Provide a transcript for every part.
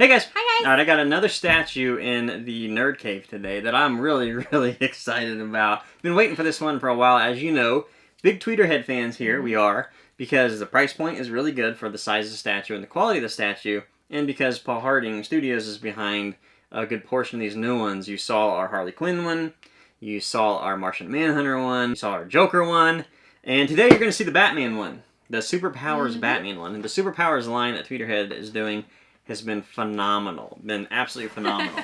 guys. Hi guys. Alright, I got another statue in the Nerd Cave today that I'm really excited about. Been waiting for this one for a while, as you know. Big Tweeterhead fans here, we are, because the price point is really good for the size of the statue and the quality of the statue, and because Paul Harding Studios is behind a good portion of these new ones. You saw our Harley Quinn one, you saw our Martian Manhunter one, you saw our Joker one, and today you're going to see the Batman one. The Superpowers Batman one. And the Superpowers line that Tweeterhead is doing has been phenomenal. Been absolutely phenomenal.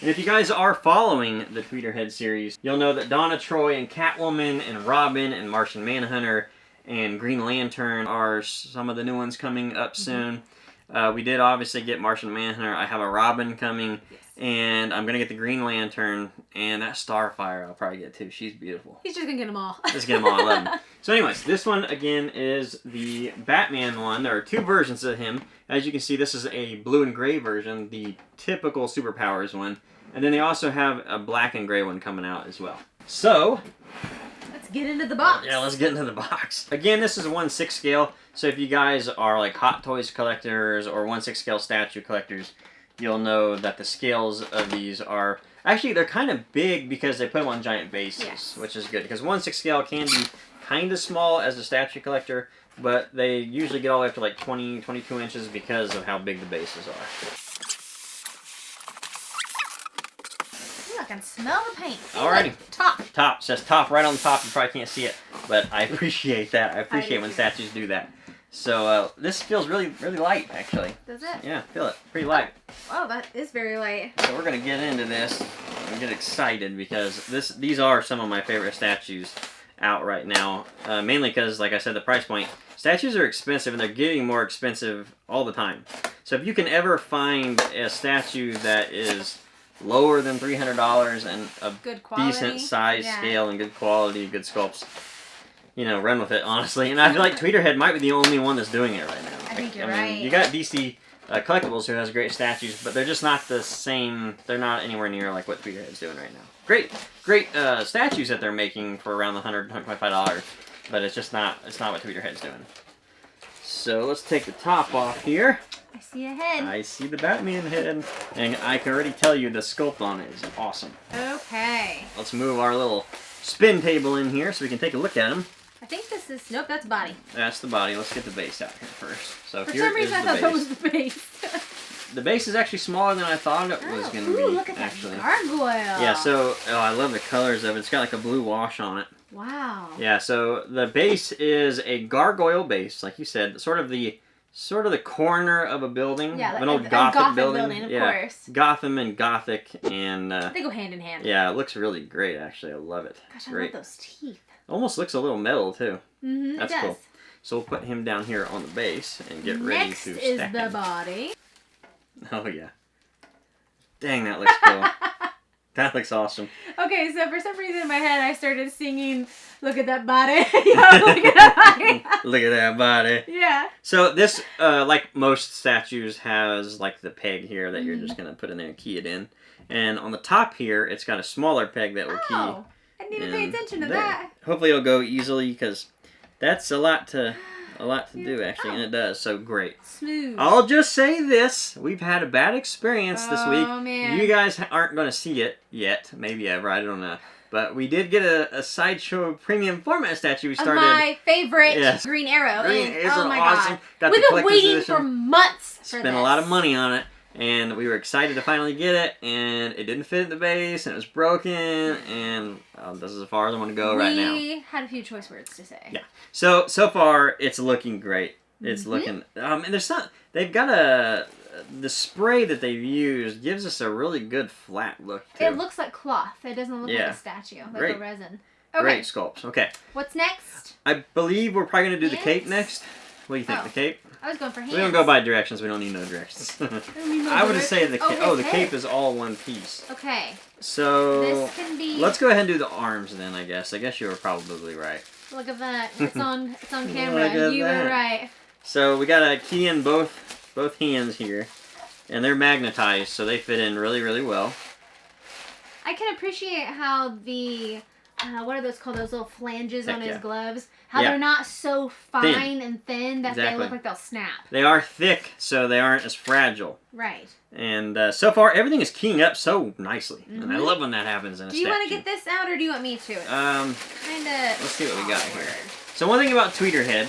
And if you guys are following the Tweeterhead series, you'll know that Donna Troy and Catwoman and Robin and Martian Manhunter and Green Lantern are some of the new ones coming up soon. We did obviously get Martian Manhunter. I have a Robin coming. Yes. And I'm going to get the Green Lantern, and that Starfire I'll probably get too. She's beautiful. He's just going to get them all. Just get them all. I love them. So anyways, this one, again, is the Batman one. There are two versions of him. As you can see, this is a blue and gray version, the typical Superpowers one. And then they also have a black and gray one coming out as well. So, let's get into the box. Yeah, let's get into the box. Again, this is a 1/6 scale. So if you guys are like Hot Toys collectors or 1/6 scale statue collectors, you'll know that the scales of these are... Actually, they're kind of big because they put them on giant bases, yes, which is good. Because 1/6 scale can be kind of small as a statue collector, but they usually get all the way up to like 20, 22 inches because of how big the bases are. Ooh, I can smell the paint. Alrighty. Top. Top. It says top right on the top. You probably can't see it, but I appreciate that. I appreciate when statues do that. So this feels really light, actually. Does it? Yeah, feel it. Pretty light. Oh, that is very light. So we're gonna get into this and get excited because these are some of my favorite statues out right now. Mainly because, like I said, the price point. Statues are expensive, and they're getting more expensive all the time. So if you can ever find a statue that is lower than $300 and a good quality, decent size, scale, and good quality, good sculpts, you know, run with it, honestly. And I feel like Tweeterhead might be the only one that's doing it right now. I think you're right. You got DC Collectibles, who has great statues, but they're just not the same. They're not anywhere near like what Tweeterhead's doing right now. Great statues that they're making for around the $100, $125, but it's just not. It's not what Tweeterhead's doing. So let's take the top off here. I see a head. I see the Batman head, and I can already tell you the sculpt on it is awesome. Okay. Let's move our little spin table in here so we can take a look at him. I think this is... Nope, that's body. That's the body. Let's get the base out here first. So for some reason I thought that was the base. The base is actually smaller than I thought it was going to be. Look at actually. That gargoyle. Yeah, so I love the colors of it. It's got like a blue wash on it. Wow. Yeah, so the base is a gargoyle base, like you said, sort of the corner of a building, yeah, an old Gothic building. Of course. Gotham and Gothic, and they go hand in hand. Yeah, it looks really great. Actually, I love it. Gosh, I love those teeth. Almost looks a little metal too. Mm-hmm. That's cool. So we'll put him down here on the base and get ready to stack Next is the body. Oh yeah. Dang, that looks cool. That looks awesome. Okay, so for some reason in my head I started singing, "Look at that body." Yeah, look at that body. Look at that body. Yeah. So this, like most statues, has like the peg here that you're just going to put in there and key it in. And on the top here, it's got a smaller peg that will key. I didn't even pay attention to that. Hopefully it'll go easily because that's a lot to do actually, and it does. So great. Smooth. I'll just say this: we've had a bad experience this week. Oh man. You guys aren't going to see it yet, maybe ever. I don't know. But we did get a Sideshow premium format statue. We started. My favorite Green Arrow. Green is oh my awesome. God. We've been waiting for months for Spent a lot of money on it. And we were excited to finally get it, and it didn't fit in the base, and it was broken, and this is as far as I want to go right now. We had a few choice words to say. Yeah. So far, it's looking great. It's looking... and there's not... They've got the spray that they've used gives us a really good flat look, too. It looks like cloth. It doesn't look like a statue, like a resin. Okay. Great sculpts. Okay. What's next? I believe we're probably going to do the cape next. What do you think? The cape? I was going for hands. We don't go by directions. We don't need no directions. I would say the cape. Oh, the cape is all one piece. Okay. So this can be. Let's go ahead and do the arms then. I guess you were probably right. Look at that. It's on camera. You were right. So we gotta key in both hands here, and they're magnetized, so they fit in really well. I can appreciate how the what are those called? Those little flanges on his yeah. gloves. How Yeah. they're not so fine and thin that they look like they'll snap. They are thick, so they aren't as fragile. Right. And so far, everything is keying up so nicely. And I love when that happens in a statue. Do you want to get this out, or do you want me to? Kinda. Let's see what we got here. So one thing about Tweeterhead,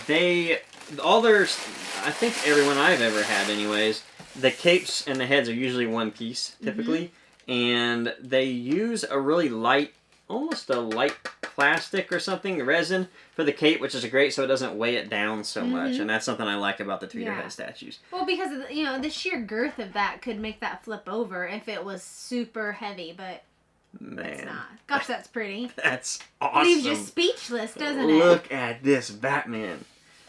I think everyone I've ever had anyways, the capes and the heads are usually one piece, typically. And they use a really light, almost a light plastic or something, resin, for the cape, which is great so it doesn't weigh it down so much. And that's something I like about the Tweeterhead statues. Well, because of the sheer girth of that could make that flip over if it was super heavy, but it's not. Gosh, that's pretty. That's awesome. Leaves you speechless, doesn't it? Look at this Batman.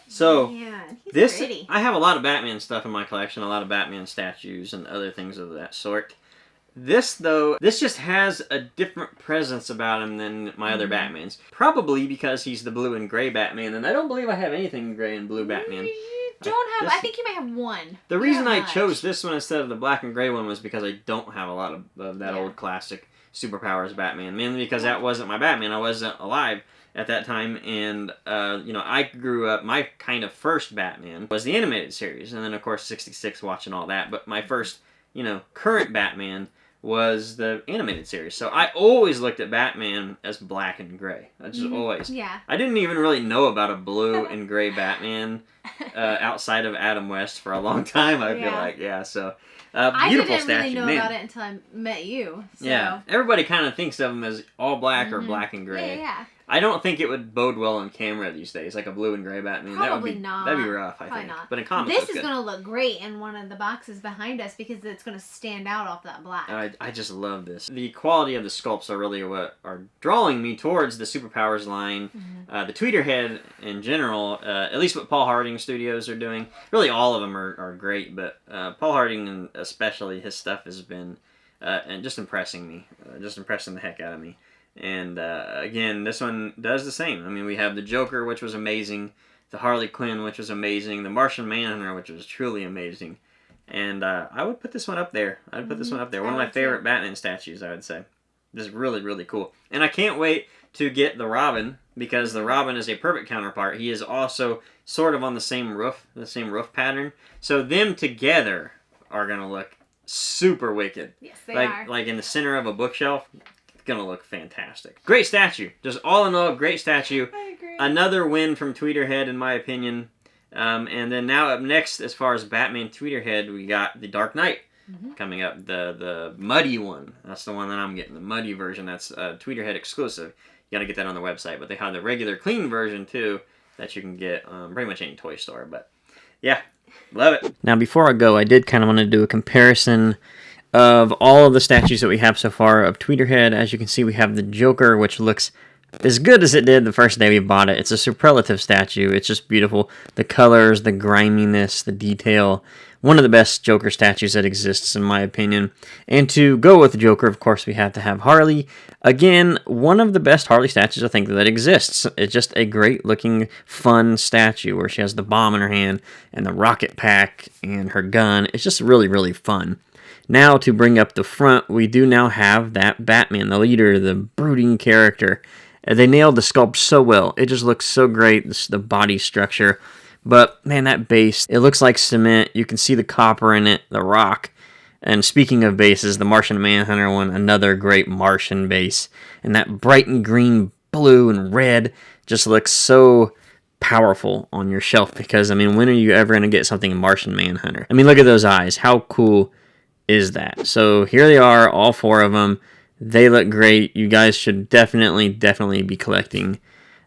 So, he's pretty. I have a lot of Batman stuff in my collection, a lot of Batman statues and other things of that sort. This, though, just has a different presence about him than my other Batmans. Probably because he's the blue and gray Batman, and I don't believe I have anything gray and blue Batman. You don't have... I think you might have one. The reason I chose this one instead of the black and gray one was because I don't have a lot of that old classic Superpowers Batman. Mainly because that wasn't my Batman. I wasn't alive at that time, and I grew up, my kind of first Batman was the animated series, and then of course 66 watching all that, but my first, current Batman was the animated series. So I always looked at Batman as black and gray. I just always. Yeah. I didn't even really know about a blue and gray Batman outside of Adam West for a long time, I feel like. Yeah, so beautiful statue. I didn't really know about it until I met you. So. Yeah, everybody kind of thinks of him as all black or black and gray. Yeah. I don't think it would bode well on camera these days, like a blue and gray Batman. Probably not. That'd be rough, I think. Not. But in comics, this is going to look great in one of the boxes behind us because it's going to stand out off that black. I just love this. The quality of the sculpts are really what are drawing me towards the Superpowers line. The Tweeterhead in general, at least what Paul Harding Studios are doing. Really, all of them are great, but Paul Harding, and especially his stuff, has been and just impressing me, just impressing the heck out of me. And again, this one does the same. I mean, we have the Joker, which was amazing, the Harley Quinn, which was amazing, the Martian Manhunter, which was truly amazing. And I would put this one up there. I'd put this one up there. One of my favorite Batman statues, I would say. This is really, really cool. And I can't wait to get the Robin, because the Robin is a perfect counterpart. He is also sort of on the same roof pattern. So them together are going to look super wicked. Yes, they are. Like in the center of a bookshelf. Gonna look fantastic. Great statue. Just all in all, great statue. I agree. Another win from Tweeterhead, in my opinion. And then now up next, as far as Batman Tweeterhead, we got the Dark Knight coming up. The muddy one. That's the one that I'm getting. The muddy version. That's Tweeterhead exclusive. You gotta get that on the website. But they have the regular clean version too that you can get pretty much any toy store. But yeah, love it. Now before I go, I did kind of want to do a comparison of all of the statues that we have so far of Tweeterhead. As you can see, we have the Joker, which looks as good as it did the first day we bought it. It's a superlative statue. It's just beautiful. The colors, the griminess, the detail. One of the best Joker statues that exists, in my opinion. And to go with the Joker, of course, we have to have Harley. Again, one of the best Harley statues I think that exists. It's just a great-looking, fun statue where she has the bomb in her hand and the rocket pack and her gun. It's just really, really fun. Now, to bring up the front, we do now have that Batman, the leader, the brooding character. They nailed the sculpt so well. It just looks so great, the body structure. But, man, that base, it looks like cement. You can see the copper in it, the rock. And speaking of bases, the Martian Manhunter one, another great Martian base. And that bright and green, blue and red just looks so powerful on your shelf. Because, I mean, when are you ever going to get something Martian Manhunter? I mean, look at those eyes. How cool is that? So here they are, all four of them. They look great. You guys should definitely be collecting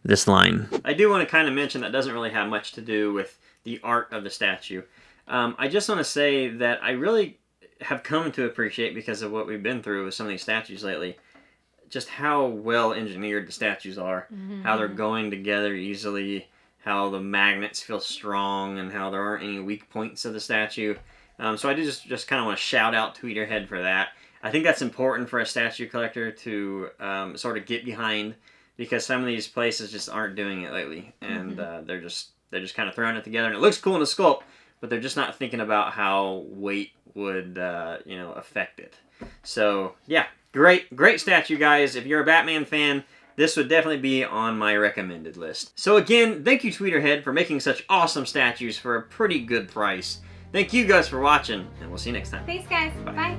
this line. I do want to kind of mention that doesn't really have much to do with the art of the statue. I just want to say that I really have come to appreciate, because of what we've been through with some of these statues lately, just how well engineered the statues are, how they're going together easily, how the magnets feel strong, and how there aren't any weak points of the statue. So I do just kind of want to shout out Tweeterhead for that. I think that's important for a statue collector to sort of get behind, because some of these places just aren't doing it lately, and they're just kind of throwing it together, and it looks cool in the sculpt, but they're just not thinking about how weight would affect it. So yeah, Great statue, guys. If you're a Batman fan, this would definitely be on my recommended list. So again, thank you, Tweeterhead, for making such awesome statues for a pretty good price. Thank you guys for watching, and we'll see you next time. Thanks, guys. Bye. Bye.